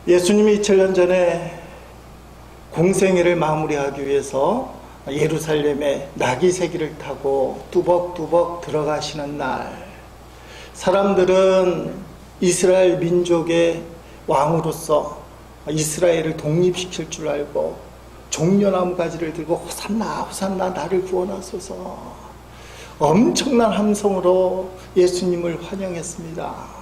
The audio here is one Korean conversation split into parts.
예수님이 2000년 전에 공생애를 마무리하기 위해서 예루살렘에 나귀새끼를 타고 뚜벅뚜벅 들어가시는 날, 사람들은 이스라엘 민족의 왕으로서 이스라엘을 독립시킬 줄 알고 종려나무 가지를 들고 호산나 호산나 나를 구원하소서 엄청난 함성으로 예수님을 환영했습니다.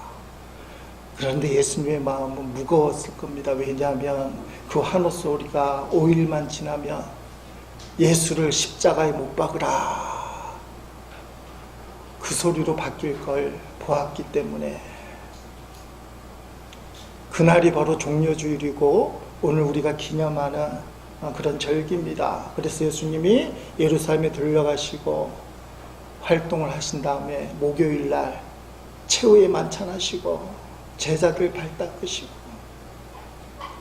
그런데 예수님의 마음은 무거웠을 겁니다. 왜냐하면 그 환호 소리가 5일만 지나면 예수를 십자가에 못 박으라, 그 소리로 바뀔 걸 보았기 때문에. 그날이 바로 종려주일이고 오늘 우리가 기념하는 그런 절기입니다. 그래서 예수님이 예루살렘에 들려가시고 활동을 하신 다음에 목요일날 최후의 만찬하시고 제자들 발 닦으시고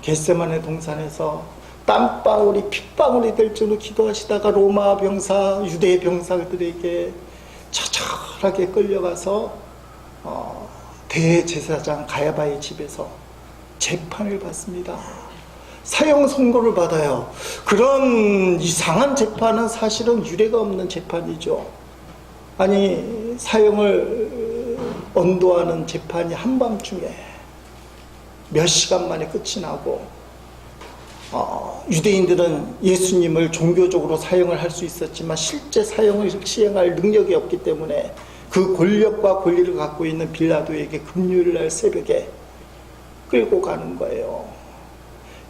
겟세마네 동산에서 땀방울이 핏방울이 될 줄로 기도하시다가 로마 병사, 유대 병사들에게 처절하게 끌려가서 대제사장 가야바의 집에서 재판을 받습니다. 사형 선고를 받아요. 그런 이상한 재판은 사실은 유례가 없는 재판이죠. 아니, 사형을 언도하는 재판이 한밤중에 몇 시간 만에 끝이 나고, 유대인들은 예수님을 종교적으로 사형을 할 수 있었지만 실제 사형을 시행할 능력이 없기 때문에 그 권력과 권리를 갖고 있는 빌라도에게 금요일날 새벽에 끌고 가는 거예요.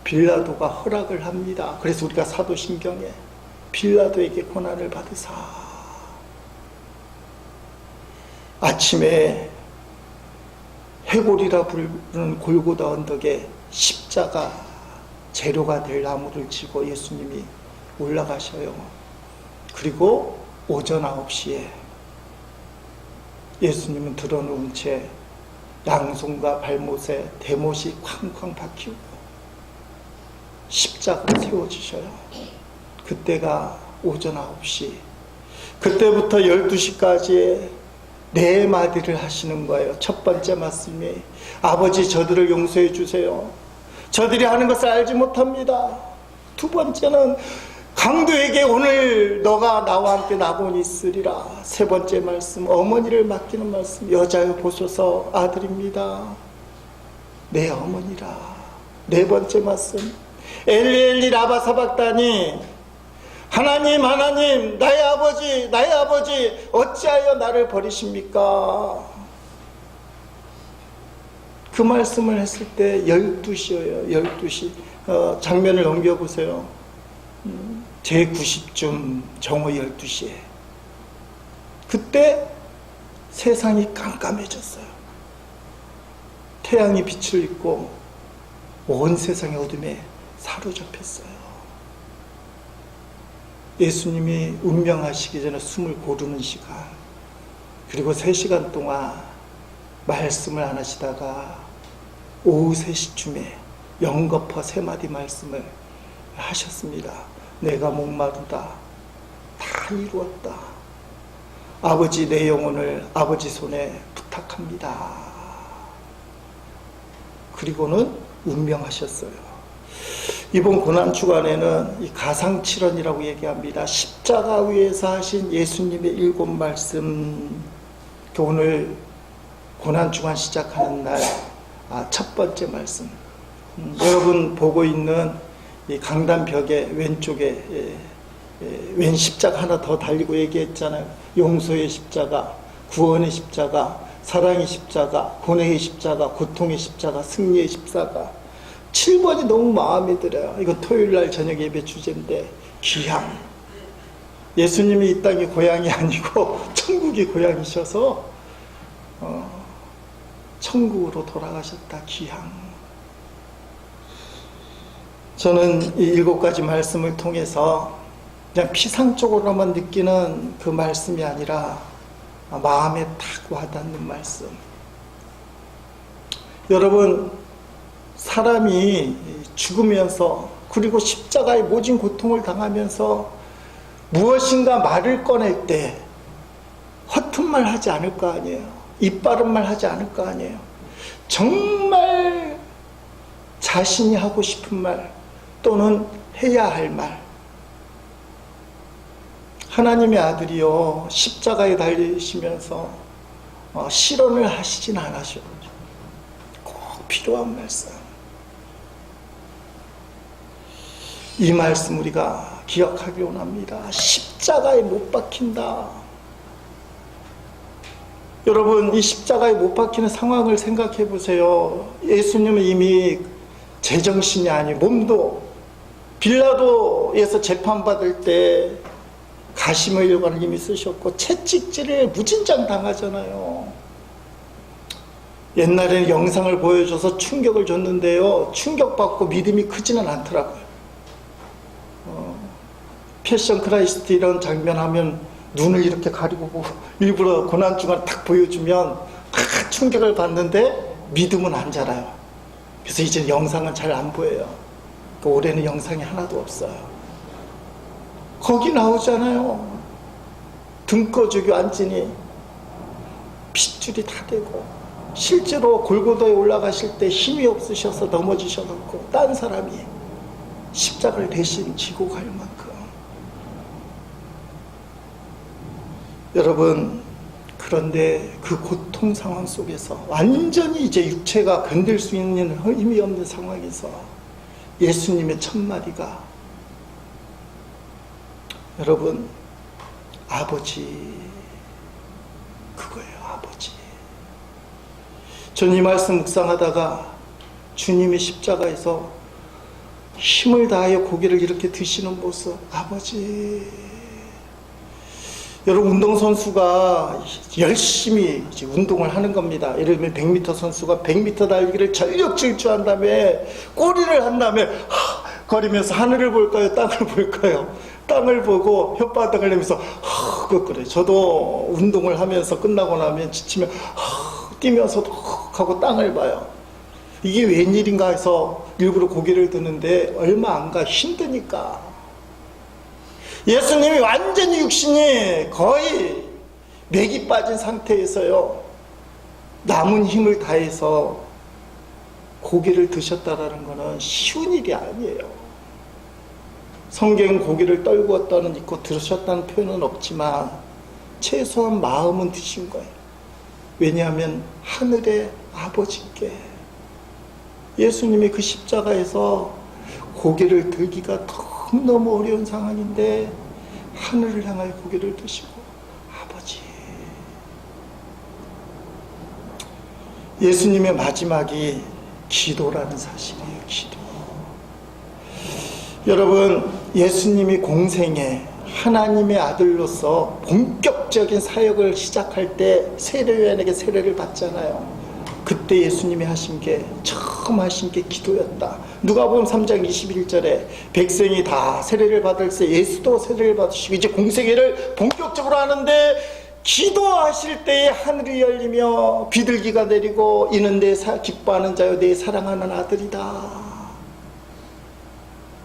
빌라도가 허락을 합니다. 그래서 우리가 사도신경에 빌라도에게 고난을 받으사 아침에 해골이라 부르는 골고다 언덕에 십자가 재료가 될 나무를 지고 예수님이 올라가셔요. 그리고 오전 9시에 예수님은 드러누운 채 양손과 발못에 대못이 쾅쾅 박히고 십자가로 세워지셔요. 그때가 오전 9시. 그때부터 12시까지 네 마디를 하시는 거예요. 첫 번째 말씀이 아버지 저들을 용서해 주세요. 저들이 하는 것을 알지 못합니다. 두 번째는 강도에게 오늘 너가 나와 함께 나곤 있으리라. 세 번째 말씀 어머니를 맡기는 말씀 여자여 보소서 아들입니다. 내 어머니라. 네 번째 말씀 엘리 엘리 라바 사박다니 하나님 하나님 나의 아버지 어찌하여 나를 버리십니까? 그 말씀을 했을 때 12시예요. 12시. 장면을 넘겨보세요. 제90쯤 정오 12시에. 그때 세상이 깜깜해졌어요. 태양이 빛을 잃고 온 세상의 어둠에 사로잡혔어요. 예수님이 운명하시기 전에 숨을 고르는 시간, 그리고 3시간 동안 말씀을 안 하시다가 오후 3시쯤에 영거퍼 3마디 말씀을 하셨습니다. 내가 목마르다. 다 이루었다. 아버지 내 영혼을 아버지 손에 부탁합니다. 그리고는 운명하셨어요. 이번 고난주간에는 이 가상칠언이라고 얘기합니다. 십자가 위에서 하신 예수님의 7말씀, 오늘 고난주간 시작하는 날 첫 번째 말씀. 여러분 보고 있는 이 강단벽의 왼쪽에 왼 십자가 하나 더 달리고 얘기했잖아요. 용서의 십자가, 구원의 십자가, 사랑의 십자가, 고뇌의 십자가, 고통의 십자가, 승리의 십자가. 7번이 너무 마음에 들어요. 이거 토요일날 저녁 예배 주제인데, 귀향. 예수님이 이 땅이 고향이 아니고 천국이 고향이셔서 천국으로 돌아가셨다. 귀향. 저는 이 7가지 말씀을 통해서 그냥 피상적으로만 느끼는 그 말씀이 아니라 마음에 탁 와닿는 말씀. 여러분, 사람이 죽으면서 그리고 십자가의 모진 고통을 당하면서 무엇인가 말을 꺼낼 때 허튼 말 하지 않을 거 아니에요. 입 바른 말 하지 않을 거 아니에요. 정말 자신이 하고 싶은 말 또는 해야 할 말. 하나님의 아들이요 십자가에 달리시면서 실언을 하시진 않으셔. 꼭 필요한 말씀. 이 말씀 우리가 기억하기 원합니다. 십자가에 못 박힌다. 여러분, 이 십자가에 못 박히는 상황을 생각해 보세요. 예수님은 이미 제정신이 아니 몸도 빌라도에서 재판받을 때 가시의 일관을 이미 쓰셨고 채찍질을 무진장 당하잖아요. 옛날에는 영상을 보여줘서 충격을 줬는데요, 충격받고 믿음이 크지는 않더라고요. 패션 크라이스트 이런 장면 하면 눈을 이렇게 가리고 일부러 고난중간에 딱 보여주면 다 충격을 받는데 믿음은 안 자라요. 그래서 이제 영상은 잘 안 보여요. 올해는 영상이 하나도 없어요. 거기 나오잖아요. 등꺼주기 앉으니 핏줄이 다 되고, 실제로 골고다에 올라가실 때 힘이 없으셔서 넘어지셔갖고 딴 사람이 십자가를 대신 지고 갈 만큼. 여러분, 그런데 그 고통 상황 속에서 완전히 이제 육체가 견딜 수 있는 힘이 없는 상황에서 예수님의 첫 마디가, 여러분, 아버지, 그거예요. 아버지. 저는 이 말씀 묵상하다가 주님이 십자가에서 힘을 다하여 고기를 이렇게 드시는 모습, 아버지. 여러분, 운동선수가 열심히 이제 운동을 하는 겁니다. 예를 들면 100m 선수가 100m 달리기를 전력 질주한 다음에 꼬리를 한 다음에 거리면서 하늘을 볼까요? 땅을 볼까요? 땅을 보고 혓바닥을 내면서 그래요. 저도 운동을 하면서 끝나고 나면 지치면 뛰면서도 하고 땅을 봐요. 이게 웬일인가 해서 일부러 고개를 드는데 얼마 안 가 힘드니까. 예수님이 완전히 육신이 거의 맥이 빠진 상태에서요, 남은 힘을 다해서 고기를 드셨다라는 것은 쉬운 일이 아니에요. 성경 고기를 떨구었다는 있고 들으셨다는 표현은 없지만 최소한 마음은 드신 거예요. 왜냐하면 하늘의 아버지께 예수님이 그 십자가에서 고기를 들기가 너무 어려운 상황인데 하늘을 향하여 고개를 드시고 아버지. 예수님의 마지막이 기도라는 사실이에요. 기도. 여러분, 예수님이 공생에 하나님의 아들로서 본격적인 사역을 시작할 때 세례요한에게 세례를 받잖아요. 그때 예수님이 하신 게, 처음 하신 게 기도였다. 누가복음 3장 21절에 백성이 다 세례를 받을 때 예수도 세례를 받으시고 이제 공생애를 본격적으로 하는데 기도하실 때에 하늘이 열리며 비둘기가 내리고 이는 내 기뻐하는 자요 내 사랑하는 아들이다.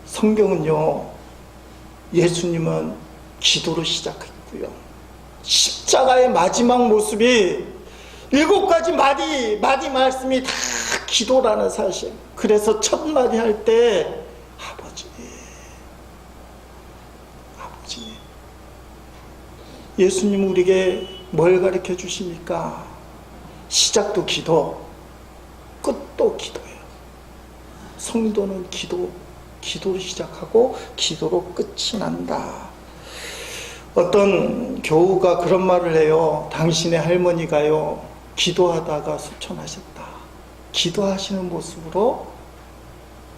성경은요, 예수님은 기도로 시작했고요, 십자가의 마지막 모습이 7가지 마디 말씀이 다 기도라는 사실. 그래서 첫 마디 할 때 아버지, 아버지. 예수님은 우리에게 뭘 가르쳐 주십니까? 시작도 기도, 끝도 기도예요. 성도는 기도로 시작하고 기도로 끝이 난다. 어떤 교우가 그런 말을 해요. 당신의 할머니가요, 기도하다가 수천하셨다. 기도하시는 모습으로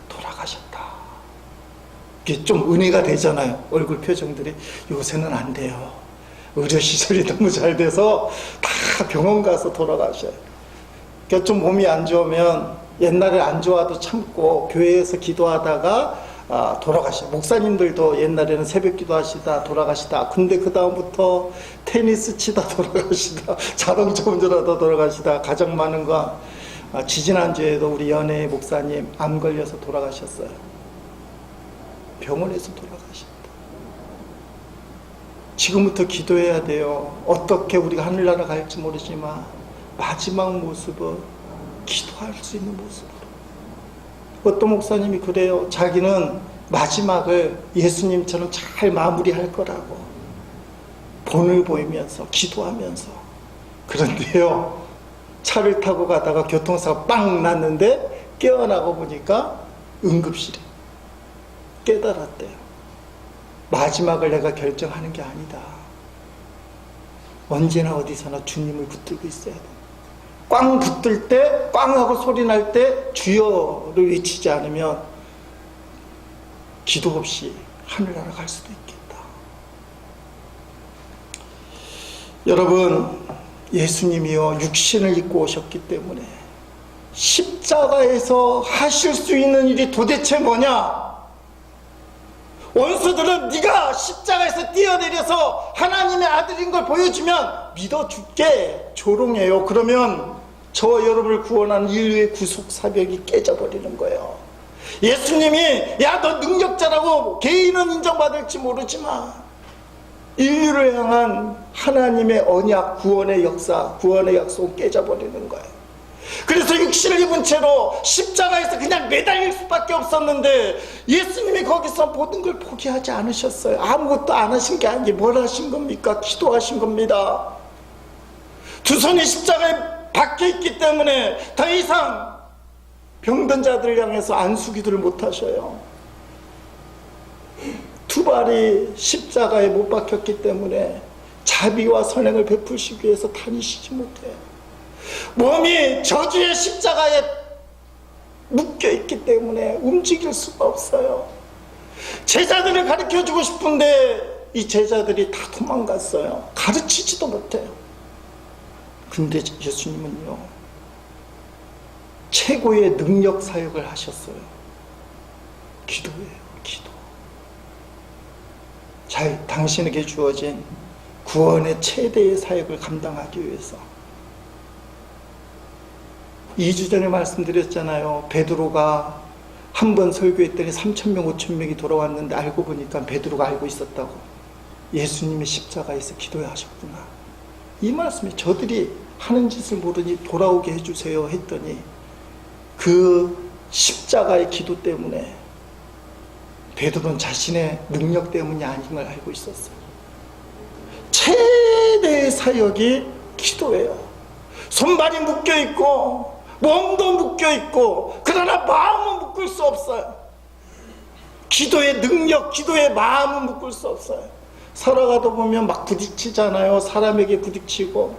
돌아가셨다. 이게 좀 은혜가 되잖아요. 얼굴 표정들이. 요새는 안 돼요. 의료시설이 너무 잘 돼서 다 병원 가서 돌아가셔요. 그러니까 좀 몸이 안 좋으면 옛날에 안 좋아도 참고 교회에서 기도하다가 돌아가셔. 목사님들도 옛날에는 새벽 기도하시다 돌아가시다. 근데 그 다음부터 테니스 치다 돌아가시다, 자동차 운전하다 돌아가시다. 가장 많은 건 지지난주에도 우리 연예 목사님 암 걸려서 돌아가셨어요. 병원에서 돌아가셨다. 지금부터 기도해야 돼요. 어떻게 우리가 하늘나라 갈지 모르지만 마지막 모습은 기도할 수 있는 모습으로 어떤 목사님이 그래요. 자기는 마지막을 예수님처럼 잘 마무리할 거라고. 본을 보이면서, 기도하면서. 그런데요, 차를 타고 가다가 교통사고 빵 났는데 깨어나고 보니까 응급실에 깨달았대요. 마지막을 내가 결정하는 게 아니다. 언제나 어디서나 주님을 붙들고 있어야 돼. 꽝 붙들 때, 꽝 하고 소리 날 때 주여를 외치지 않으면 기도 없이 하늘나라 갈 수도 있겠다. 여러분, 예수님이요, 육신을 입고 오셨기 때문에 십자가에서 하실 수 있는 일이 도대체 뭐냐? 원수들은 네가 십자가에서 뛰어내려서 하나님의 아들인 걸 보여주면 믿어줄게, 조롱해요. 그러면 저와 여러분을 구원하는 인류의 구속 사벽이 깨져버리는 거예요. 예수님이 야, 너 능력자라고 개인은 인정받을지 모르지만 인류를 향한 하나님의 언약, 구원의 역사, 구원의 약속은 깨져버리는 거예요. 그래서 육신을 입은 채로 십자가에서 그냥 매달릴 수밖에 없었는데 예수님이 거기서 모든 걸 포기하지 않으셨어요. 아무것도 안 하신 게 아니지. 뭘 하신 겁니까? 기도하신 겁니다. 두 손이 십자가에 박혀 있기 때문에 더 이상 병든 자들을 향해서 안수기도를 못 하셔요. 두 발이 십자가에 못 박혔기 때문에 자비와 선행을 베푸시기 위해서 다니시지 못해요. 몸이 저주의 십자가에 묶여있기 때문에 움직일 수가 없어요. 제자들을 가르쳐주고 싶은데 이 제자들이 다 도망갔어요. 가르치지도 못해요. 근데 예수님은요, 최고의 능력 사역을 하셨어요. 기도예요, 기도. 자, 당신에게 주어진 구원의 최대의 사역을 감당하기 위해서. 2주 전에 말씀드렸잖아요. 베드로가 한 번 설교했더니 3,000명, 5,000명이 돌아왔는데 알고 보니까 베드로가 알고 있었다고. 예수님이 십자가에서 기도하셨구나. 이 말씀이 저들이 하는 짓을 모르니 돌아오게 해주세요 했더니 그 십자가의 기도 때문에 베드로는 자신의 능력 때문이 아닌 걸 알고 있었어요. 최대의 사역이 기도예요. 손발이 묶여있고 몸도 묶여있고 그러나 마음은 묶을 수 없어요. 기도의 능력, 기도의 마음은 묶을 수 없어요. 살아가다 보면 막 부딪히잖아요. 사람에게 부딪히고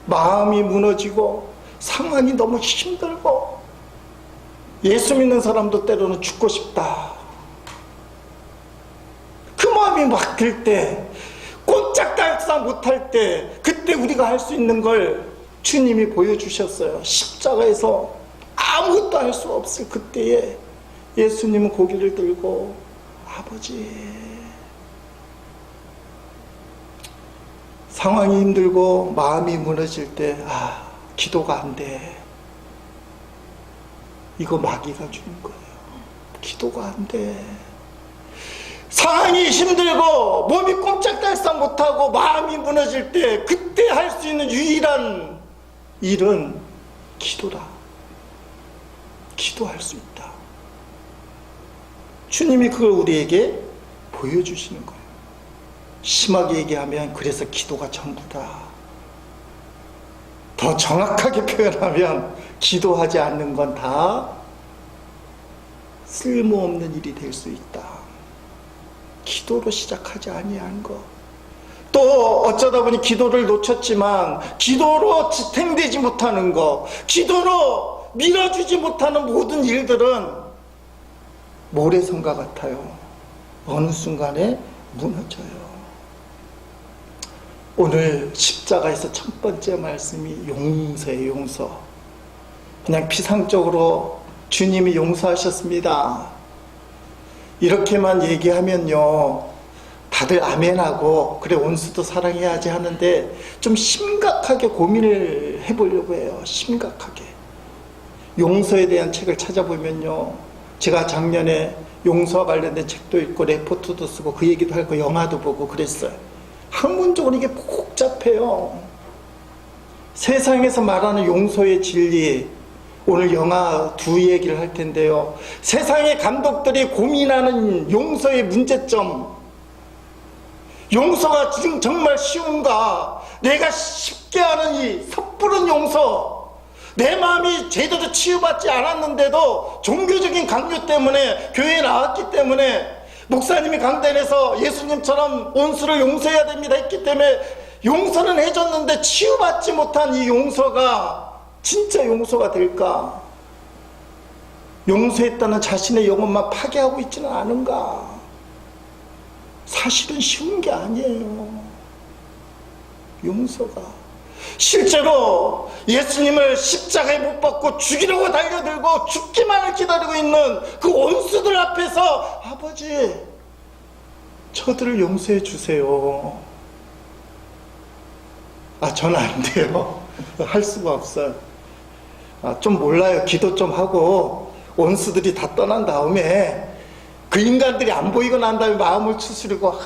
마음이 무너지고 상황이 너무 힘들고 예수 믿는 사람도 때로는 죽고 싶다. 그 마음이 막 들 때, 꼼짝달싹 못할 때, 그때 우리가 할 수 있는 걸 주님이 보여주셨어요. 십자가에서 아무것도 할 수 없을 그때에 예수님은 고개를 들고 아버지, 상황이 힘들고 마음이 무너질 때 기도가 안 돼. 이거 마귀가 주는 거예요. 기도가 안 돼. 상황이 힘들고 몸이 꼼짝달싹 못하고 마음이 무너질 때 그때 할 수 있는 유일한 일은 기도다. 기도할 수 있다. 주님이 그걸 우리에게 보여주시는 거예요. 심하게 얘기하면 그래서 기도가 전부다. 더 정확하게 표현하면 기도하지 않는 건 다 쓸모없는 일이 될 수 있다. 기도로 시작하지 아니한 거. 또 어쩌다 보니 기도를 놓쳤지만 기도로 지탱되지 못하는 거, 기도로 밀어주지 못하는 모든 일들은 모래성과 같아요. 어느 순간에 무너져요. 오늘 십자가에서 첫 번째 말씀이 용서예요. 용서. 그냥 피상적으로 주님이 용서하셨습니다, 이렇게만 얘기하면요 다들 아멘하고 그래 원수도 사랑해야지 하는데 좀 심각하게 고민을 해보려고 해요. 심각하게. 용서에 대한 책을 찾아보면요, 제가 작년에 용서와 관련된 책도 읽고 레포트도 쓰고 그 얘기도 하고 영화도 보고 그랬어요. 학문적으로 이게 복잡해요. 세상에서 말하는 용서의 진리, 오늘 영화 두 얘기를 할 텐데요. 세상의 감독들이 고민하는 용서의 문제점. 용서가 지금 정말 쉬운가? 내가 쉽게 하는 이 섣부른 용서. 내 마음이 제대로 치유받지 않았는데도 종교적인 강요 때문에 교회에 나왔기 때문에 목사님이 강단에서 예수님처럼 원수를 용서해야 됩니다 했기 때문에 용서는 해줬는데 치유받지 못한 이 용서가 진짜 용서가 될까? 용서했다는 자신의 영혼만 파괴하고 있지는 않은가? 사실은 쉬운 게 아니에요. 용서가. 실제로 예수님을 십자가에 못 박고 죽이려고 달려들고 죽기만을 기다리고 있는 그 원수들 앞에서 아버지, 저들을 용서해 주세요. 저는 안 돼요. 할 수가 없어요. 좀 몰라요. 기도 좀 하고 원수들이 다 떠난 다음에 그 인간들이 안 보이고 난 다음에 마음을 추스리고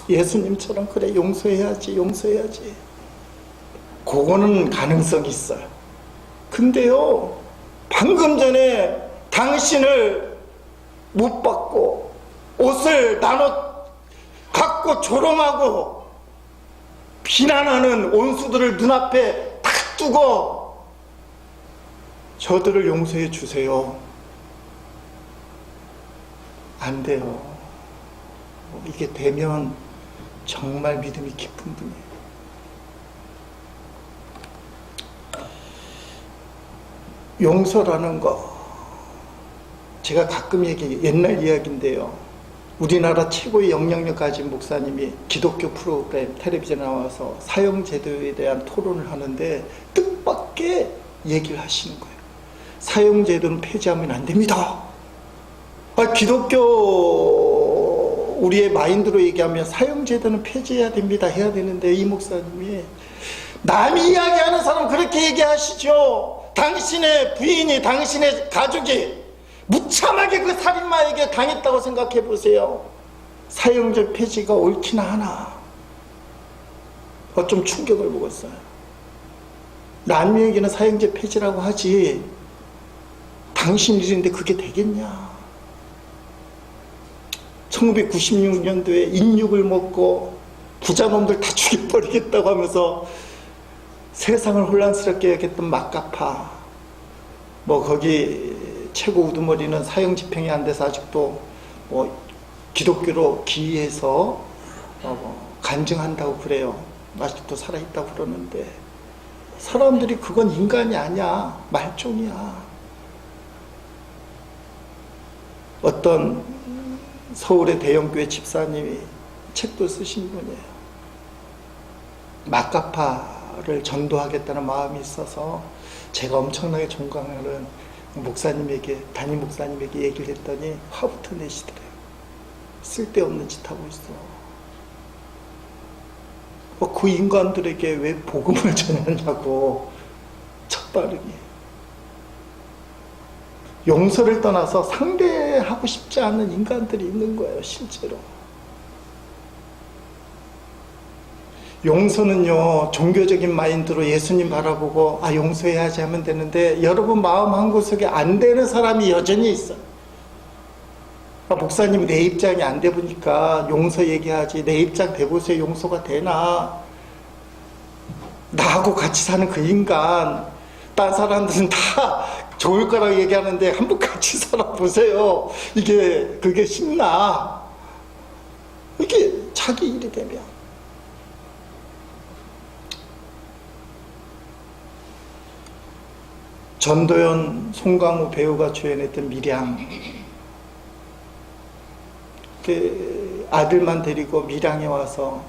예수님처럼 그래 용서해야지 용서해야지. 그거는 가능성이 있어요. 근데요, 방금 전에 당신을 못 받고 옷을 나눠 갖고 조롱하고 비난하는 원수들을 눈앞에 탁 두고 저들을 용서해 주세요. 안 돼요. 이게 되면 정말 믿음이 깊은 분이에요. 용서라는 거, 제가 가끔 옛날 이야기인데요. 우리나라 최고의 영향력 가진 목사님이 기독교 프로그램 텔레비전에 나와서 사형제도에 대한 토론을 하는데 뜻밖의 얘기를 하시는 거예요. 사형제도는 폐지하면 안 됩니다. 기독교 우리의 마인드로 얘기하면 사형제도는 폐지해야 됩니다 해야 되는데 이 목사님이 남이 이야기하는 사람 그렇게 얘기하시죠. 당신의 부인이 당신의 가족이 무참하게 그 살인마에게 당했다고 생각해 보세요. 사형제 폐지가 옳기나 하나. 좀 충격을 먹었어요. 남에게는 사형제 폐지라고 하지 당신 일인데 그게 되겠냐. 1996년도에 인육을 먹고 부자놈들 다 죽여버리겠다고 하면서 세상을 혼란스럽게 여겼던 마카파, 거기 최고 우두머리는 사형 집행이 안 돼서 아직도 기독교로 기이해서 간증한다고 그래요. 아직도 살아있다고 그러는데 사람들이 그건 인간이 아니야, 말종이야. 어떤 서울의 대형교회 집사님이 책도 쓰신 분이에요. 마카파를 전도하겠다는 마음이 있어서 제가 엄청나게 존경하는 목사님에게, 담임 목사님에게 얘기를 했더니 화부터 내시더래요. 쓸데없는 짓 하고 있어. 그 인간들에게 왜 복음을 전하냐고. 첫발음이. 용서를 떠나서 상대하고 싶지 않은 인간들이 있는 거예요, 실제로. 용서는요, 종교적인 마인드로 예수님 바라보고 용서해야지 하면 되는데 여러분 마음 한구석에 안 되는 사람이 여전히 있어요. 목사님이 내 입장이 안 돼 보니까 용서 얘기하지, 내 입장 대보세요. 용서가 되나? 나하고 같이 사는 그 인간, 딴 사람들은 다 좋을 거라고 얘기하는데 한번 같이 살아보세요. 그게 쉽나? 이게 자기 일이 되면. 전도연, 송강호 배우가 주연했던 밀양. 아들만 데리고 밀양에 와서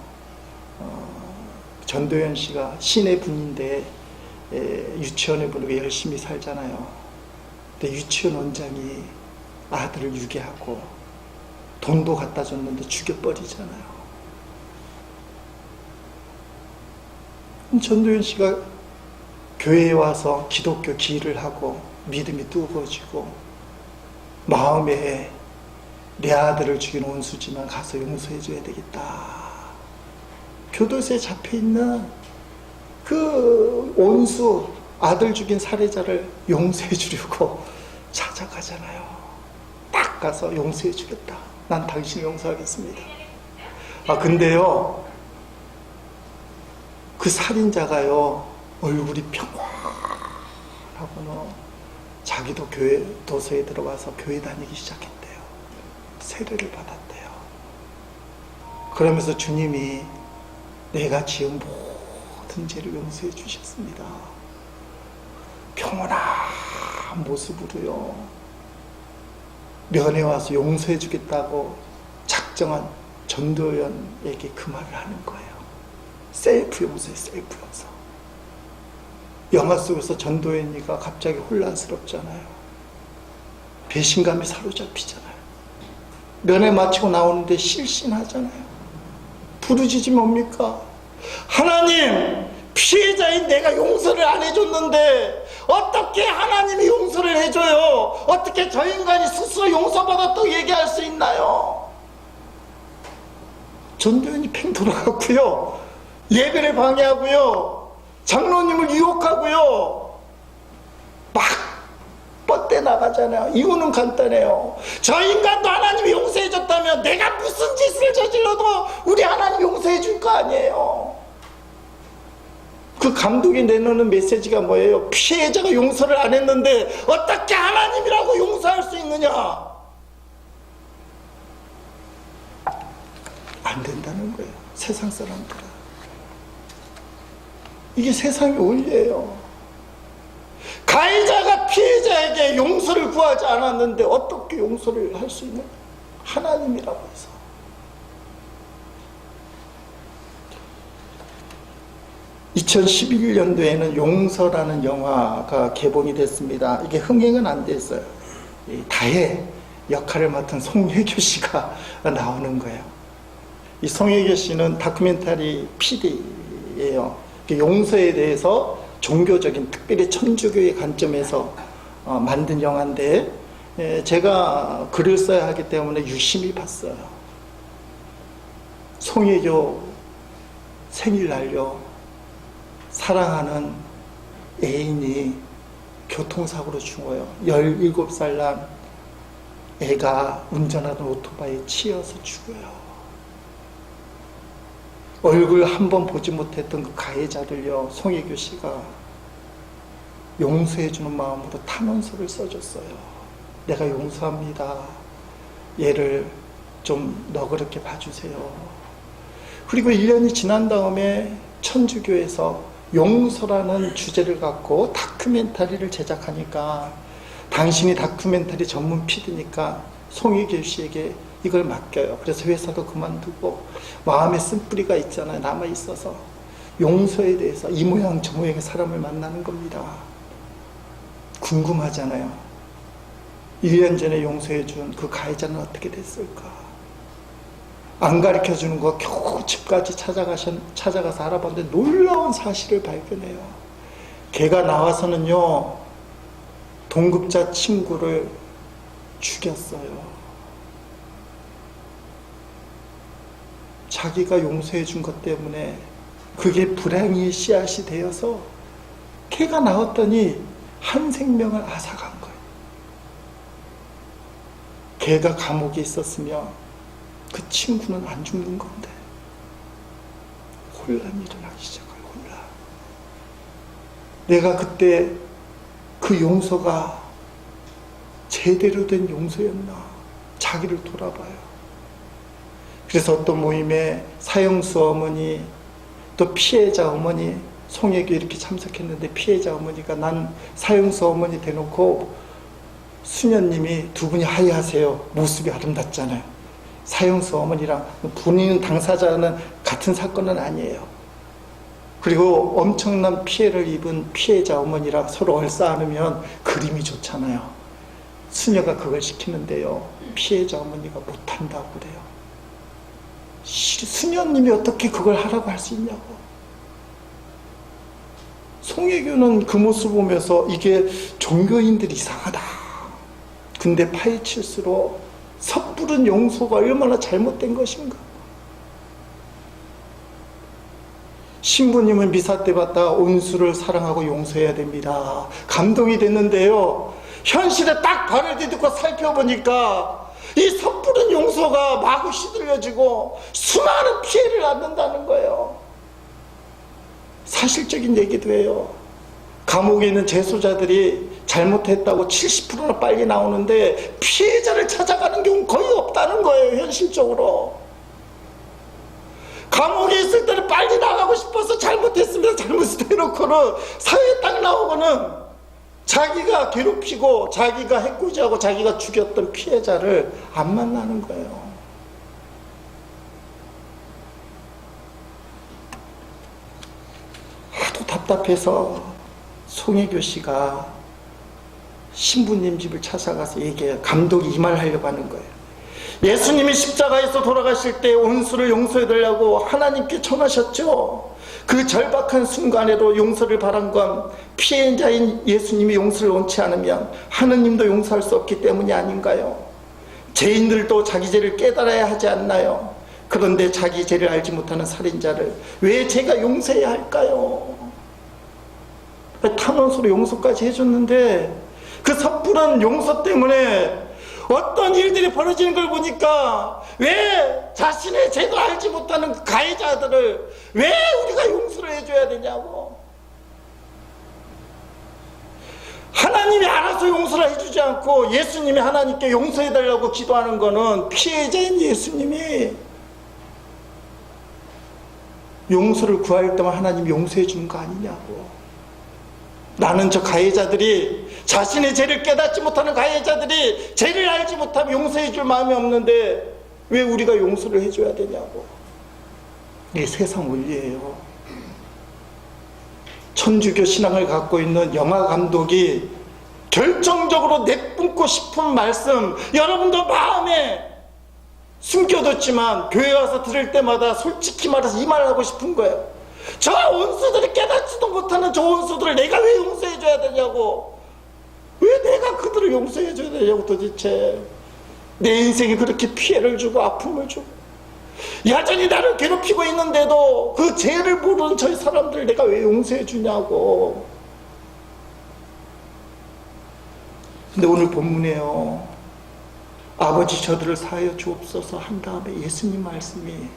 전도연 씨가 신의 분인데 유치원에 보내고 열심히 살잖아요. 근데 유치원 원장이 아들을 유괴하고 돈도 갖다 줬는데 죽여버리잖아요. 전도연 씨가 교회에 와서 기독교 기일을 하고 믿음이 뜨거워지고 마음에 내 아들을 죽인 원수지만 가서 용서해줘야 되겠다. 교도소에 잡혀있는 그 원수, 아들 죽인 살해자를 용서해 주려고 찾아가잖아요. 딱 가서 용서해 주겠다. 난 당신 용서하겠습니다. 근데요, 그 살인자가요, 얼굴이 평화하고는 자기도 교회 도서에 들어가서 교회 다니기 시작했대요. 세례를 받았대요. 그러면서 주님이 내가 지은 모든 죄를 용서해 주셨습니다. 평온한 모습으로요, 면회 와서 용서해 주겠다고 작정한 전도연에게 그 말을 하는 거예요. 셀프 용서에 셀프 용서. 영화 속에서 전도연이가 갑자기 혼란스럽잖아요. 배신감에 사로잡히잖아요. 면회 마치고 나오는데 실신하잖아요. 부르짖이 뭡니까? 하나님, 피해자인 내가 용서를 안 해줬는데 어떻게 하나님이 용서를 해줘요? 어떻게 저 인간이 스스로 용서받았다고 얘기할 수 있나요? 전도연이 팽 돌아갔고요, 예배를 방해하고요, 장로님을 유혹하고요, 막 뻗대 나가잖아요. 이유는 간단해요. 저 인간도 하나님이 용서해줬다면 내가 무슨 짓을 저질러도 우리 하나님 용서해줄 거 아니에요. 그 감독이 내놓는 메시지가 뭐예요? 피해자가 용서를 안 했는데 어떻게 하나님이라고 용서할 수 있느냐? 안 된다는 거예요, 세상 사람들은. 이게 세상의 원리예요. 가해자가 피해자에게 용서를 구하지 않았는데 어떻게 용서를 할 수 있는? 하나님이라고 해서. (2011년도에는) 용서라는 영화가 개봉이 됐습니다. 이게 흥행은 안 됐어요. 다혜 역할을 맡은 송혜교 씨가 나오는 거예요. 이 송혜교 씨는 다큐멘터리 PD예요. 용서에 대해서 종교적인, 특별히 천주교의 관점에서 만든 영화인데, 제가 글을 써야 하기 때문에 유심히 봤어요. 송혜교 생일날요, 사랑하는 애인이 교통사고로 죽어요. 17살 난 애가 운전하던 오토바이에 치여서 죽어요. 얼굴 한 번 보지 못했던 그 가해자를요, 송혜교 씨가 용서해주는 마음으로 탄원서를 써줬어요. 내가 용서합니다. 얘를 좀 너그럽게 봐주세요. 그리고 1년이 지난 다음에 천주교에서 용서라는 주제를 갖고 다큐멘터리를 제작하니까, 당신이 다큐멘터리 전문 PD니까 송혜교 씨에게 이걸 맡겨요. 그래서 회사도 그만두고 마음에 쓴뿌리가 있잖아요, 남아있어서. 용서에 대해서 이 모양 저 모양의 사람을 만나는 겁니다. 궁금하잖아요. 1년 전에 용서해준 그 가해자는 어떻게 됐을까? 안 가르쳐주는 거 겨우 집까지 찾아가서 알아봤는데 놀라운 사실을 발견해요. 걔가 나와서는요, 동급자 친구를 죽였어요. 자기가 용서해 준 것 때문에 그게 불행의 씨앗이 되어서 걔가 나왔더니 한 생명을 앗아간 거예요. 걔가 감옥에 있었으면 그 친구는 안 죽는 건데. 혼란이 일어나기 시작해요. 혼란. 내가 그때 그 용서가 제대로 된 용서였나? 자기를 돌아봐요. 그래서 어떤 모임에 사형수 어머니, 또 피해자 어머니, 송혜교 이렇게 참석했는데, 피해자 어머니가 난 사형수 어머니 대놓고 수녀님이 두 분이 하이하세요. 모습이 아름답잖아요. 사형수 어머니랑 본인은 당사자는 같은 사건은 아니에요. 그리고 엄청난 피해를 입은 피해자 어머니랑 서로 얼싸안으면 그림이 좋잖아요. 수녀가 그걸 시키는데요, 피해자 어머니가 못한다고 그래요. 수녀님이 어떻게 그걸 하라고 할 수 있냐고. 송혜교는 그 모습을 보면서 이게 종교인들이 이상하다. 근데 파헤칠수록 섣부른 용서가 얼마나 잘못된 것인가. 신부님은 미사 때 봤다 온수를 사랑하고 용서해야 됩니다. 감동이 됐는데요. 현실에 딱 발을 디딛고 살펴보니까 이 섣부른 용서가 마구 시들려지고 수많은 피해를 낳는다는 거예요. 사실적인 얘기도 해요. 감옥에 있는 재소자들이 잘못했다고 70%나 빨리 나오는데 피해자를 찾아가는 경우 거의 없다는 거예요. 현실적으로. 감옥에 있을 때는 빨리 나가고 싶어서 잘못했습니다. 잘못을 해놓고는 사회에 딱 나오고는 자기가 괴롭히고 자기가 해코지하고 자기가 죽였던 피해자를 안 만나는 거예요. 하도 답답해서 송혜교 씨가 신부님 집을 찾아가서 얘기해요. 감독이 이 말 하려고 하는 거예요. 예수님이 십자가에서 돌아가실 때 온수를 용서해달라고 하나님께 청하셨죠. 그 절박한 순간에도 용서를 바란 건 피해자인 예수님이 용서를 원치 않으면 하느님도 용서할 수 없기 때문이 아닌가요? 죄인들도 자기 죄를 깨달아야 하지 않나요? 그런데 자기 죄를 알지 못하는 살인자를 왜 제가 용서해야 할까요? 탄원서로 용서까지 해줬는데 그 섣부른 용서 때문에 어떤 일들이 벌어지는 걸 보니까 왜 자신의 죄도 알지 못하는 가해자들을 왜 우리가 용서를 해줘야 되냐고. 하나님이 알아서 용서를 해주지 않고 예수님이 하나님께 용서해달라고 기도하는 거는 피해자인 예수님이 용서를 구할 때만 하나님이 용서해 주는 거 아니냐고. 나는 저 가해자들이 자신의 죄를 깨닫지 못하는 가해자들이 죄를 알지 못하면 용서해 줄 마음이 없는데 왜 우리가 용서를 해줘야 되냐고. 이게 세상 원리예요. 천주교 신앙을 갖고 있는 영화 감독이 결정적으로 내뿜고 싶은 말씀, 여러분도 마음에 숨겨뒀지만 교회 와서 들을 때마다 솔직히 말해서 이 말을 하고 싶은 거예요. 저 원수들이 깨닫지도 못하는 저 원수들을 내가 왜 용서해줘야 되냐고. 왜 내가 그들을 용서해줘야 되냐고. 도대체 내 인생에 그렇게 피해를 주고 아픔을 주고 여전히 나를 괴롭히고 있는데도 그 죄를 모르는 저 사람들을 내가 왜 용서해주냐고. 근데 오늘 본문에요, 아버지 저들을 사하여 주옵소서 한 다음에 예수님 말씀이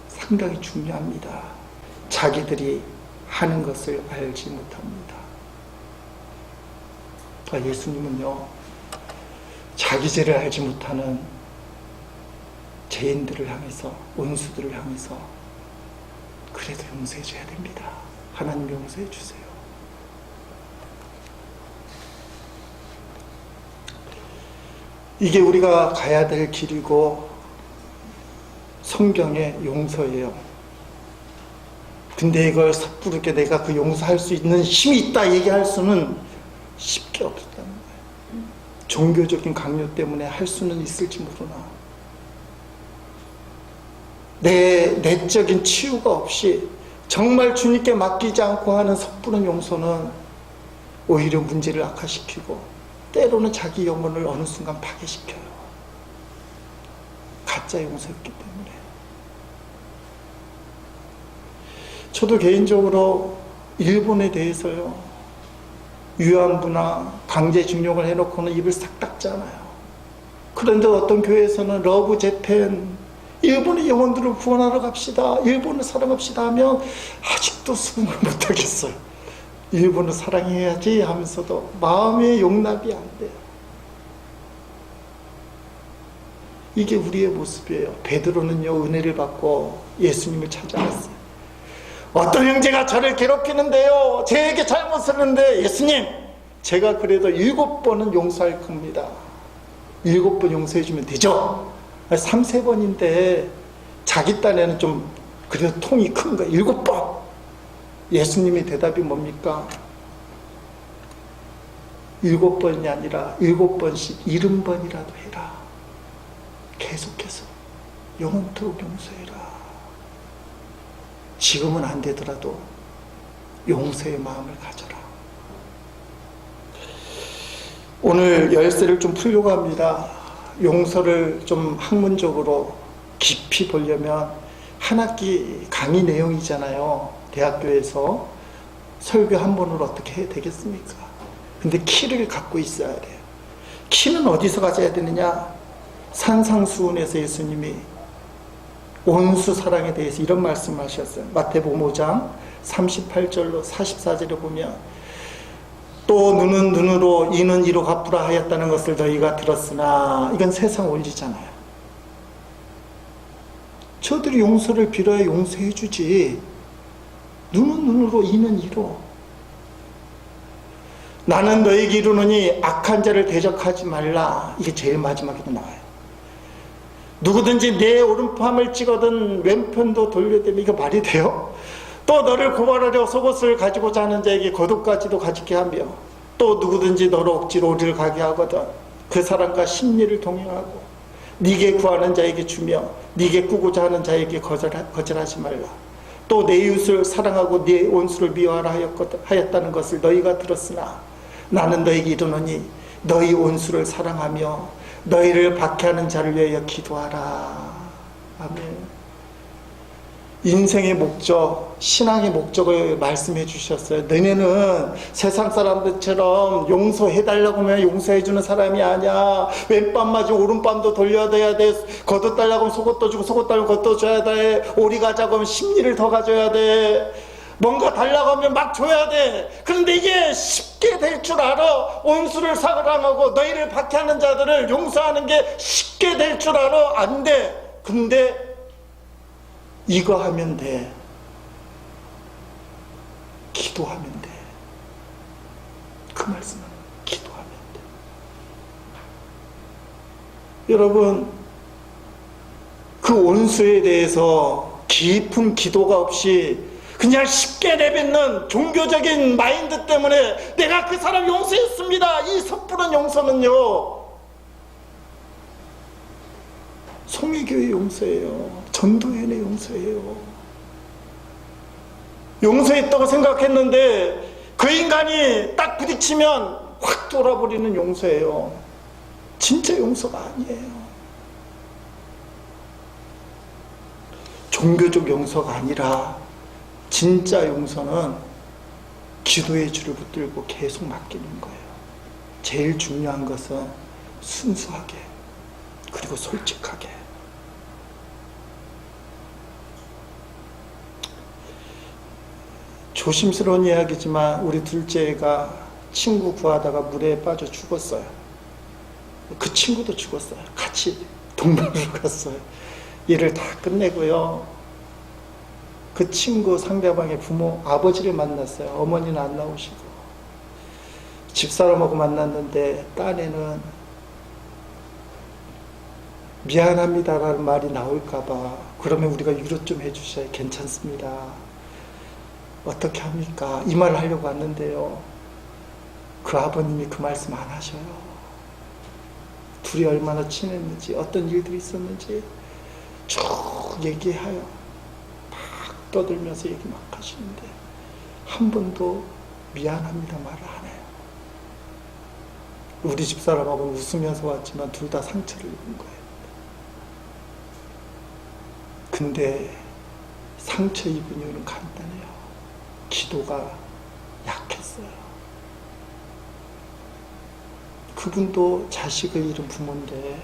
상당히 중요합니다. 자기들이 하는 것을 알지 못합니다. 예수님은요, 자기 죄를 알지 못하는 죄인들을 향해서, 원수들을 향해서 그래도 용서해 줘야 됩니다. 하나님 용서해 주세요. 이게 우리가 가야 될 길이고 성경의 용서예요. 근데 이걸 섣부르게 내가 그 용서할 수 있는 힘이 있다 얘기할 수는 쉽게 없다는 거예요. 종교적인 강요 때문에 할 수는 있을지 모르나 내 내적인 치유가 없이 정말 주님께 맡기지 않고 하는 섣부른 용서는 오히려 문제를 악화시키고 때로는 자기 영혼을 어느 순간 파괴시켜요. 가짜 용서였기 때문에. 저도 개인적으로 일본에 대해서요, 위안부나 강제징용을 해놓고는 입을 싹 닦잖아요. 그런데 어떤 교회에서는 러브 재팬, 일본의 영혼들을 구원하러 갑시다, 일본을 사랑합시다 하면 아직도 수긍을 못하겠어요. 일본을 사랑해야지 하면서도 마음의 용납이 안 돼요. 이게 우리의 모습이에요. 베드로는요, 은혜를 받고 예수님을 찾아갔어요. 어떤 형제가 저를 괴롭히는데요, 제게 잘못을 했는데 예수님, 제가 그래도 7번은 용서할 겁니다. 7번 용서해 주면 되죠? 3, 4번인데 자기 딴에는 좀 그래도 통이 큰 거예요. 7번. 예수님의 대답이 뭡니까? 7번이 아니라 7번씩 70번이라도 해라. 계속해서 영원토록 용서해라. 지금은 안 되더라도 용서의 마음을 가져라. 오늘 열쇠를 좀 풀려고 합니다. 용서를 좀 학문적으로 깊이 보려면 한 학기 강의 내용이잖아요. 대학교에서 설교 한 번으로 어떻게 해야 되겠습니까? 근데 키를 갖고 있어야 돼요. 키는 어디서 가져야 되느냐? 산상수훈에서 예수님이 온수 사랑에 대해서 이런 말씀하셨어요. 마태복음 5장 38절로 44절에 보면 또 눈은 눈으로 이는 이로 갚으라 하였다는 것을 너희가 들었으나 이건 세상 원리잖아요. 저들이 용서를 빌어야 용서해 주지. 눈은 눈으로 이는 이로. 나는 너에게 이르노니 악한 자를 대적하지 말라. 이게 제일 마지막에도 나와요. 누구든지 내 오른팔을 찍어든 왼편도 돌려대면 이거 말이 돼요? 또 너를 고발하려 속옷을 가지고 자는 자에게 겉옷까지도 가지게 하며 또 누구든지 너를 억지로 어디를 가게 하거든 그 사람과 심리를 동행하고 네게 구하는 자에게 주며 네게 꾸고자 하는 자에게 거절하지 말라. 또 내 이웃을 사랑하고 네 원수를 미워하라 하였다는 것을 너희가 들었으나 나는 너에게 이르노니 너희 원수를 사랑하며 너희를 박해하는 자를 위하여 기도하라. 아멘. 인생의 목적, 신앙의 목적을 말씀해 주셨어요. 너네는 세상 사람들처럼 용서해달라고 하면 용서해주는 사람이 아니야. 왼밤 맞으면 오른밤도 돌려야 돼. 겉옷 달라고 하면 속옷도 주고 속옷 달라고 겉옷 줘야 돼. 오리 가자고 하면 심리를 더 가져야 돼. 뭔가 달라고 하면 막 줘야 돼. 그런데 이게 쉽게 될 줄 알아. 원수를 사랑하고 너희를 박해하는 자들을 용서하는 게 쉽게 될 줄 알아. 안 돼. 근데 이거 하면 돼. 기도하면 돼. 그 말씀은 기도하면 돼. 여러분, 그 원수에 대해서 깊은 기도가 없이 그냥 쉽게 내뱉는 종교적인 마인드 때문에 내가 그 사람 용서했습니다. 이 섣부른 용서는요. 송혜교의 용서예요. 전도연의 용서예요. 용서했다고 생각했는데 그 인간이 딱 부딪히면 확 돌아버리는 용서예요. 진짜 용서가 아니에요. 종교적 용서가 아니라 진짜 용서는 기도의 줄을 붙들고 계속 맡기는 거예요. 제일 중요한 것은 순수하게 그리고 솔직하게. 조심스러운 이야기지만 우리 둘째가 친구 구하다가 물에 빠져 죽었어요. 그 친구도 죽었어요. 같이 동반으로 갔어요. 일을 다 끝내고요. 그 친구 상대방의 부모 아버지를 만났어요. 어머니는 안 나오시고 집사람하고 만났는데 딴에는 미안합니다라는 말이 나올까봐 그러면 우리가 위로 좀 해주셔야 괜찮습니다. 어떻게 합니까? 이 말을 하려고 왔는데요. 그 아버님이 그 말씀 안 하셔요. 둘이 얼마나 친했는지 어떤 일들이 있었는지 쭉 얘기하여 막 떠들면서 얘기 막 하시는데 한 번도 미안합니다 말을 안 해요. 우리 집사람하고는 웃으면서 왔지만 둘 다 상처를 입은 거예요. 근데 상처 입은 이유는 간단해요. 기도가 약했어요. 그분도 자식을 잃은 부모인데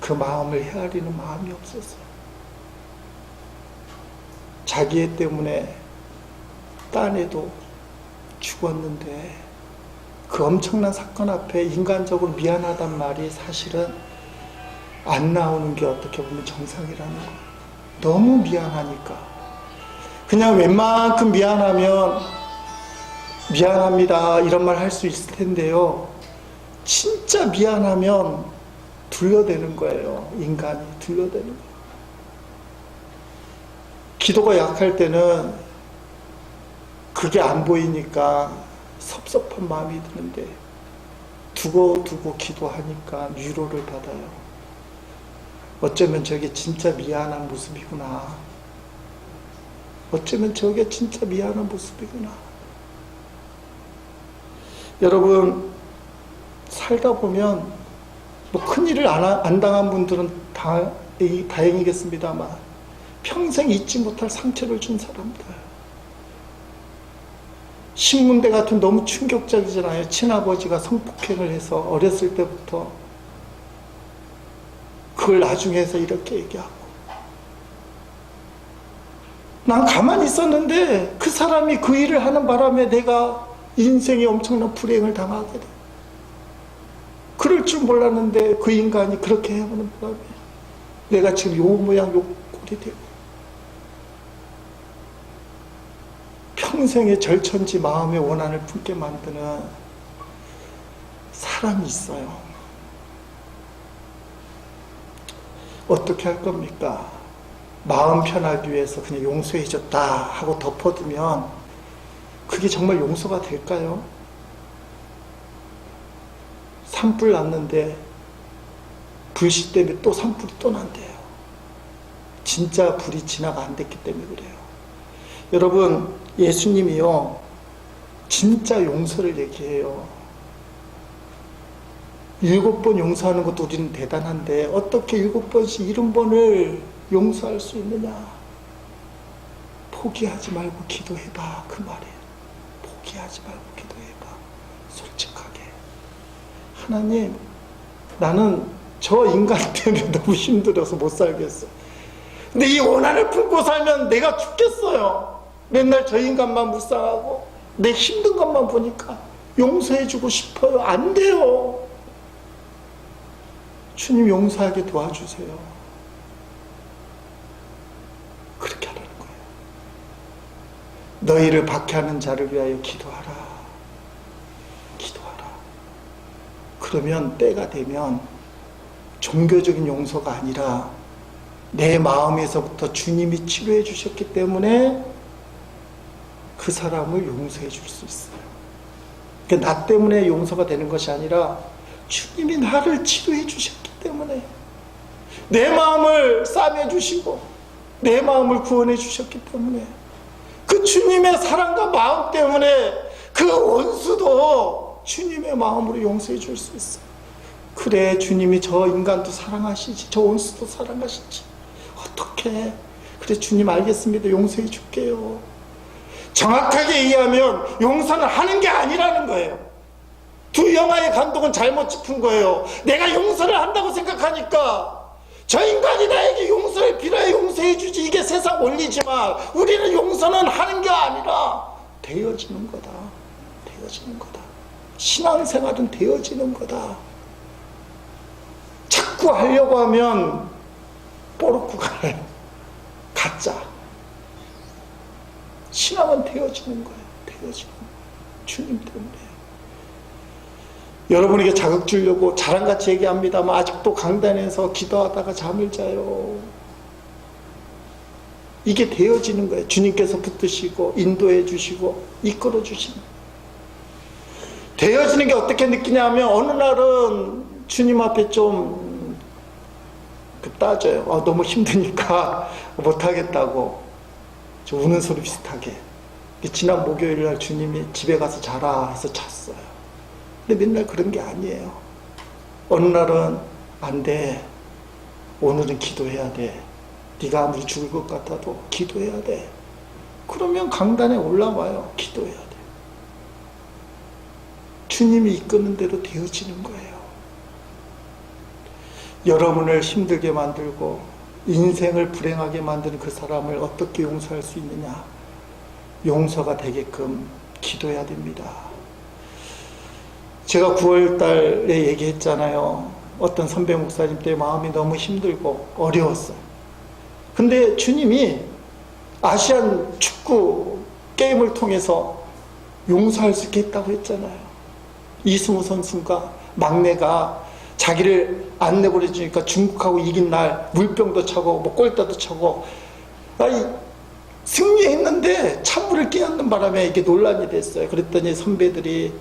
그 마음을 헤아리는 마음이 없었어요. 자기 애 때문에 딴애도 죽었는데 그 엄청난 사건 앞에 인간적으로 미안하단 말이 사실은 안 나오는 게 어떻게 보면 정상이라는 거예요. 너무 미안하니까. 그냥 웬만큼 미안하면 미안합니다 이런 말 할 수 있을 텐데요. 진짜 미안하면 둘러대는 거예요. 인간이 둘러대는 거예요. 기도가 약할 때는 그게 안 보이니까 섭섭한 마음이 드는데 두고 기도하니까 위로를 받아요. 어쩌면 저게 진짜 미안한 모습이구나. 어쩌면 저게 진짜 미안한 모습이구나. 여러분, 살다 보면 뭐 큰일을 안 당한 분들은 다행이겠습니다만 평생 잊지 못할 상처를 준 사람들. 신문대 같은 너무 충격적이잖아요. 친아버지가 성폭행을 해서 어렸을 때부터 그걸 나중에 해서 이렇게 얘기하고. 난 가만히 있었는데 그 사람이 그 일을 하는 바람에 내가 인생에 엄청난 불행을 당하게 돼. 그럴 줄 몰랐는데 그 인간이 그렇게 해오는 바람에 내가 지금 요 모양 요 꼴이 되고, 평생의 절천지 마음의 원한을 품게 만드는 사람이 있어요. 어떻게 할 겁니까? 마음 편하기 위해서 그냥 용서해줬다 하고 덮어두면 그게 정말 용서가 될까요? 산불 났는데 불씨 때문에 또 산불이 또 난대요. 진짜 불이 진화가 안 됐기 때문에 그래요. 여러분, 예수님이요 진짜 용서를 얘기해요. 7번 용서하는 것도 우리는 대단한데 어떻게 7번씩 70번을 용서할 수 있느냐? 포기하지 말고 기도해봐, 그 말이에요. 포기하지 말고 기도해봐. 솔직하게. 하나님, 나는 저 인간 때문에 너무 힘들어서 못 살겠어. 근데 이 원한을 품고 살면 내가 죽겠어요. 맨날 저 인간만 묵상하고 내 힘든 것만 보니까 용서해주고 싶어요. 안 돼요. 주님 용서하게 도와주세요. 그렇게 하라는 거예요. 너희를 박해하는 자를 위하여 기도하라. 기도하라. 그러면 때가 되면 종교적인 용서가 아니라 내 마음에서부터 주님이 치료해 주셨기 때문에 그 사람을 용서해 줄 수 있어요. 그러니까 나 때문에 용서가 되는 것이 아니라 주님이 나를 치료해 주셨기 때문에, 내 마음을 싸매 주시고 내 마음을 구원해 주셨기 때문에, 그 주님의 사랑과 마음 때문에 그 원수도 주님의 마음으로 용서해 줄 수 있어요. 그래, 주님이 저 인간도 사랑하시지, 저 원수도 사랑하시지. 어떻게? 그래, 주님 알겠습니다. 용서해 줄게요. 정확하게 얘기하면 용서는 하는 게 아니라는 거예요. 두 영화의 감독은 잘못 짚은 거예요. 내가 용서를 한다고 생각하니까 저 인간이 나에게 용서를 빌어야 용서해 주지, 이게 세상 원리지만 우리는 용서는 하는 게 아니라 되어지는 거다. 되어지는 거다. 신앙생활은 되어지는 거다. 자꾸 하려고 하면 뽀록구 가요. 가짜. 신앙은 되어지는 거예요. 되어지는 거예요. 주님 때문에. 여러분에게 자극 주려고 자랑같이 얘기합니다만 아직도 강단에서 기도하다가 잠을 자요. 이게 되어지는 거예요. 주님께서 붙드시고 인도해 주시고 이끌어 주시는. 되어지는 게 어떻게 느끼냐면 어느 날은 주님 앞에 좀 따져요. 너무 힘드니까 못하겠다고. 저 우는 소리 비슷하게. 지난 목요일 날 주님이 집에 가서 자라 해서 잤어요. 근데 맨날 그런 게 아니에요. 어느 날은 안 돼. 오늘은 기도해야 돼. 네가 아무리 죽을 것 같아도 기도해야 돼. 그러면 강단에 올라와요. 기도해야 돼. 주님이 이끄는 대로 되어지는 거예요. 여러분을 힘들게 만들고 인생을 불행하게 만드는 그 사람을 어떻게 용서할 수 있느냐? 용서가 되게끔 기도해야 됩니다. 제가 9월 달에 얘기했잖아요. 어떤 선배 목사님 때문에 마음이 너무 힘들고 어려웠어요. 근데 주님이 아시안 축구 게임을 통해서 용서할 수 있겠다고 했잖아요. 이승우 선수가 막내가 자기를 안 내보내주니까 중국하고 이긴 날 물병도 차고 뭐 골대도 차고 승리했는데 찬물을 끼얹는 바람에 이게 논란이 됐어요. 그랬더니 선배들이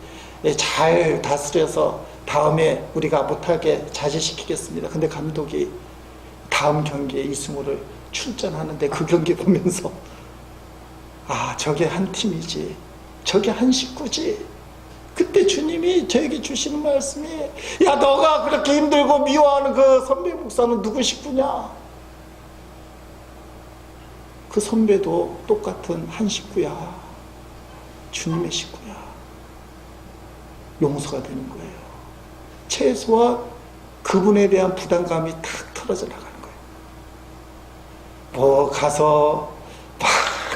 잘 다스려서 다음에 우리가 못하게 자제시키겠습니다. 근데 감독이 다음 경기에 이승우를 출전하는데 그 경기 보면서 저게 한 팀이지, 저게 한 식구지. 그때 주님이 저에게 주시는 말씀이, 야, 너가 그렇게 힘들고 미워하는 그 선배 목사는 누구 식구냐? 그 선배도 똑같은 한 식구야. 주님의 식구야. 용서가 되는 거예요. 최소한 그분에 대한 부담감이 탁 털어져 나가는 거예요. 가서 막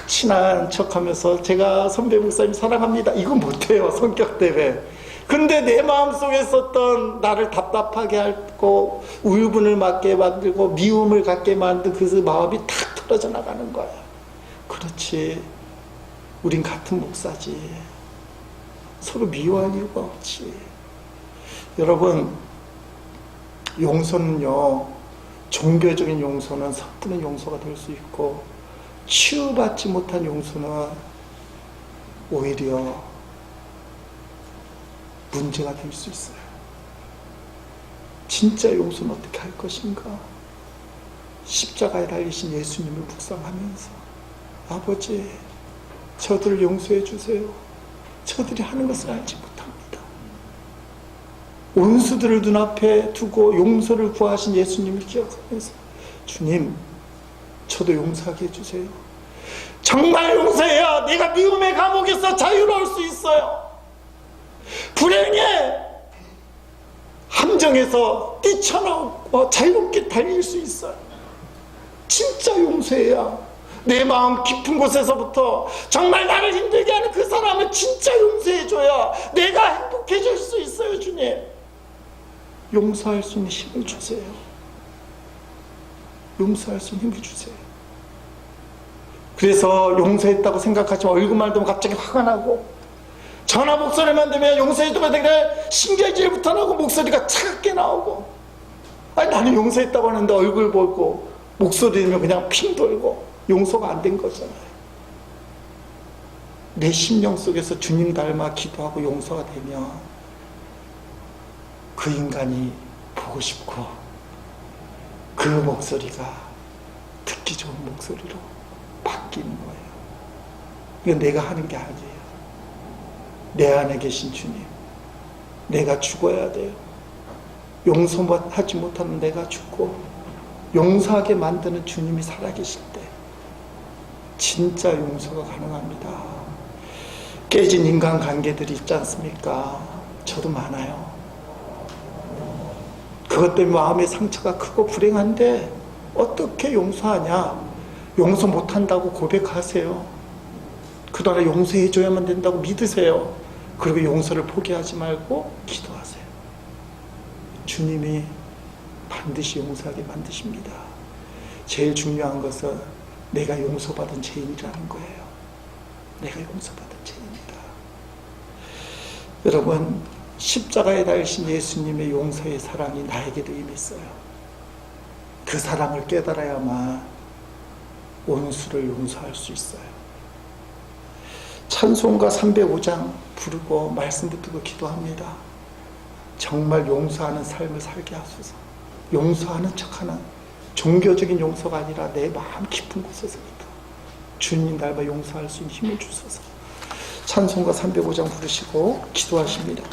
친한 척하면서 제가 선배 목사님 사랑합니다. 이건 못해요. 성격 때문에. 근데 내 마음속에 있었던 나를 답답하게 하고 울분을 맞게 만들고 미움을 갖게 만든 그 마음이 탁 털어져 나가는 거예요. 그렇지. 우린 같은 목사지. 서로 미워할 이유가 없지. 여러분, 용서는요, 종교적인 용서는 섣부른 용서가 될 수 있고, 치유받지 못한 용서는 오히려 문제가 될 수 있어요. 진짜 용서는 어떻게 할 것인가? 십자가에 달리신 예수님을 묵상하면서, 아버지, 저들을 용서해 주세요. 저들이 하는 것을 알지 못합니다. 원수들을 눈앞에 두고 용서를 구하신 예수님을 기억하면서, 주님, 저도 용서하게 해주세요. 정말 용서해야 내가 미움의 감옥에서 자유로울 수 있어요. 불행의 함정에서 뛰쳐나오고 자유롭게 달릴 수 있어요. 진짜 용서해야 내 마음 깊은 곳에서부터 정말 나를 힘들게 하는 그 사람을 진짜 용서해줘야 내가 행복해질 수 있어요. 주님, 용서할 수 있는 힘을 주세요. 용서할 수 있는 힘을 주세요. 그래서 용서했다고 생각하지만 얼굴만 되면 갑자기 화가 나고, 전화 목소리만 되면 용서해주면 되게 신경질부터 나고 목소리가 차갑게 나오고, 아니 나는 용서했다고 하는데 얼굴 보고 목소리 들으면 그냥 핑 돌고, 용서가 안 된 거잖아요. 내 심령 속에서 주님 닮아 기도하고 용서가 되면 그 인간이 보고 싶고 그 목소리가 듣기 좋은 목소리로 바뀌는 거예요. 이건 내가 하는 게 아니에요. 내 안에 계신 주님, 내가 죽어야 돼요. 용서하지 못하는 내가 죽고 용서하게 만드는 주님이 살아계실 때 진짜 용서가 가능합니다. 깨진 인간관계들이 있지 않습니까? 저도 많아요. 그것 때문에 마음의 상처가 크고 불행한데 어떻게 용서하냐? 용서 못한다고 고백하세요. 그러나 용서해줘야만 된다고 믿으세요. 그리고 용서를 포기하지 말고 기도하세요. 주님이 반드시 용서하게 만드십니다. 제일 중요한 것은 내가 용서받은 죄인이라는 거예요. 내가 용서받은 죄인이다. 여러분, 십자가에 달리신 예수님의 용서의 사랑이 나에게도 임했어요. 그 사랑을 깨달아야만 원수를 용서할 수 있어요. 찬송가 305장 부르고 말씀 붙들고 기도합니다. 정말 용서하는 삶을 살게 하소서. 용서하는 척하는 종교적인 용서가 아니라 내 마음 깊은 곳에서부터 주님 닮아 용서할 수 있는 힘을 주소서. 찬송가 305장 부르시고 기도하십니다.